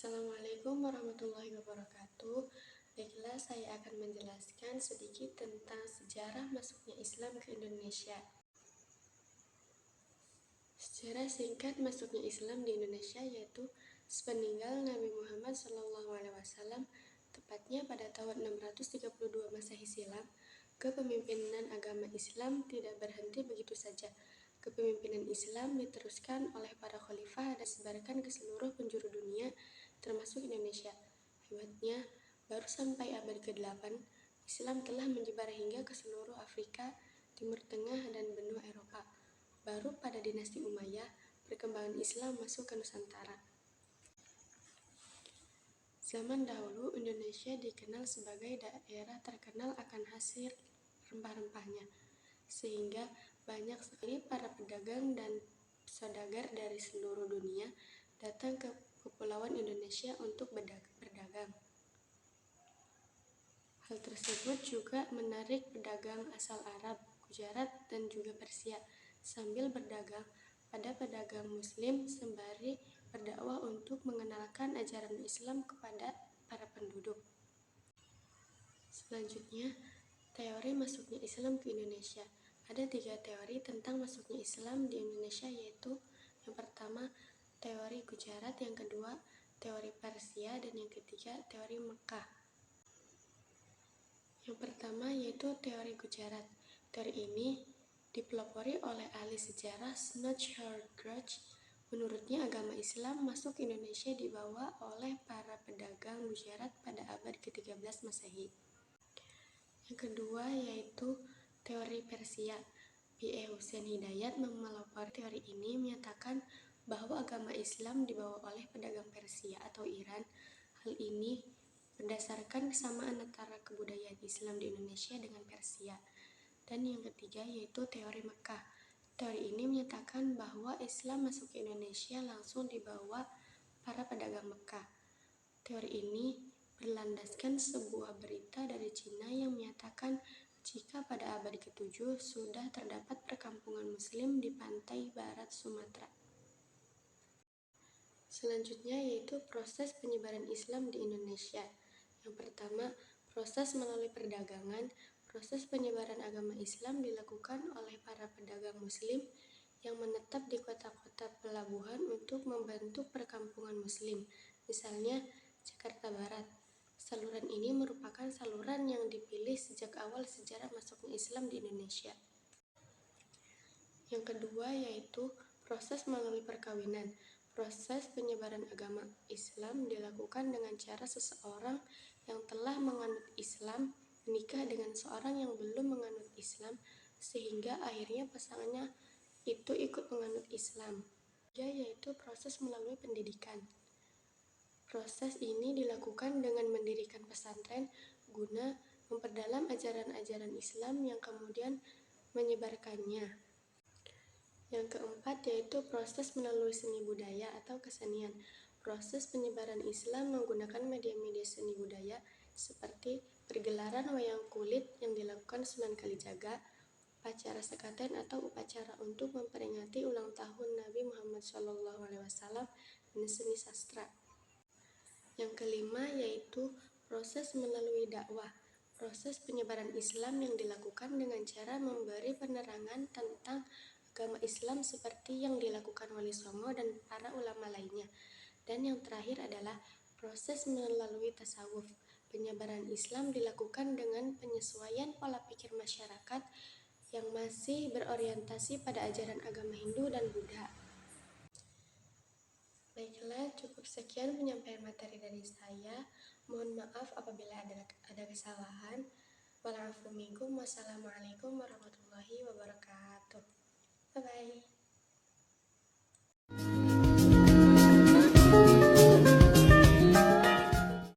Assalamualaikum warahmatullahi wabarakatuh. Baiklah, saya akan menjelaskan sedikit tentang sejarah masuknya Islam ke Indonesia. Sejarah singkat masuknya Islam di Indonesia yaitu sepeninggal Nabi Muhammad SAW, tepatnya pada tahun 632 Masehi silam, kepemimpinan agama Islam tidak berhenti begitu saja. Kepemimpinan Islam diteruskan oleh para khalifah dan disebarkan ke seluruh penjuru dunia, termasuk Indonesia. Hebatnya, baru sampai abad ke-8, Islam telah menyebar hingga ke seluruh Afrika, Timur Tengah, dan benua Eropa. Baru pada dinasti Umayyah, perkembangan Islam masuk ke Nusantara. Zaman dahulu, Indonesia dikenal sebagai daerah terkenal akan hasil rempah-rempahnya, sehingga banyak sekali para pedagang dan saudagar dari seluruh dunia datang ke Kepulauan Indonesia untuk berdagang. Hal tersebut juga menarik pedagang asal Arab, Gujarat, dan juga Persia. Sambil berdagang, pada pedagang Muslim sembari berdakwah untuk mengenalkan ajaran Islam kepada para penduduk. Selanjutnya, teori masuknya Islam ke Indonesia. Ada 3 teori tentang masuknya Islam di Indonesia, yaitu yang pertama, teori Gujarat, yang kedua, teori Persia, dan yang ketiga, teori Mekah. Yang pertama yaitu teori Gujarat. Teori ini dipelopori oleh ahli sejarah Snodgrass Grudge. Menurutnya, agama Islam masuk ke Indonesia dibawa oleh para pedagang Gujarat pada abad ke-13 Masehi. Yang kedua yaitu teori Persia. B.E. Hussein Hidayat memelopori teori ini, menyatakan bahwa agama Islam dibawa oleh pedagang Persia atau Iran. Hal ini berdasarkan kesamaan antara kebudayaan Islam di Indonesia dengan Persia. Dan yang ketiga yaitu teori Mekah. Teori ini menyatakan bahwa Islam masuk ke Indonesia langsung dibawa para pedagang Mekah. Teori ini berlandaskan sebuah berita dari Cina yang menyatakan jika pada abad ke-7 sudah terdapat perkampungan Muslim di pantai barat Sumatera. Selanjutnya yaitu proses penyebaran Islam di Indonesia. Yang pertama, proses melalui perdagangan. Proses penyebaran agama Islam dilakukan oleh para pedagang Muslim yang menetap di kota-kota pelabuhan untuk membantu perkampungan Muslim, misalnya Jakarta Barat. Saluran ini merupakan saluran yang dipilih sejak awal sejarah masuknya Islam di Indonesia. Yang kedua yaitu proses melalui perkawinan. Proses penyebaran agama Islam dilakukan dengan cara seseorang yang telah menganut Islam menikah dengan seorang yang belum menganut Islam, sehingga akhirnya pasangannya itu ikut menganut Islam. Yaitu proses melalui pendidikan. Proses ini dilakukan dengan mendirikan pesantren guna memperdalam ajaran-ajaran Islam yang kemudian menyebarkannya. Yang keempat yaitu proses melalui seni budaya atau kesenian. Proses penyebaran Islam menggunakan media-media seni budaya seperti pergelaran wayang kulit yang dilakukan Sunan Kalijaga, upacara sekaten atau upacara untuk memperingati ulang tahun Nabi Muhammad SAW, dan seni sastra. Yang kelima yaitu proses melalui dakwah. Proses penyebaran Islam yang dilakukan dengan cara memberi penerangan tentang agama Islam seperti yang dilakukan Wali Songo dan para ulama lainnya. Dan yang terakhir adalah proses melalui tasawuf. Penyebaran Islam dilakukan dengan penyesuaian pola pikir masyarakat yang masih berorientasi pada ajaran agama Hindu dan Buddha. Baiklah, cukup sekian penyampaian materi dari saya. Mohon maaf apabila ada kesalahan. Wassalamualaikum warahmatullahi wabarakatuh. Bye-bye.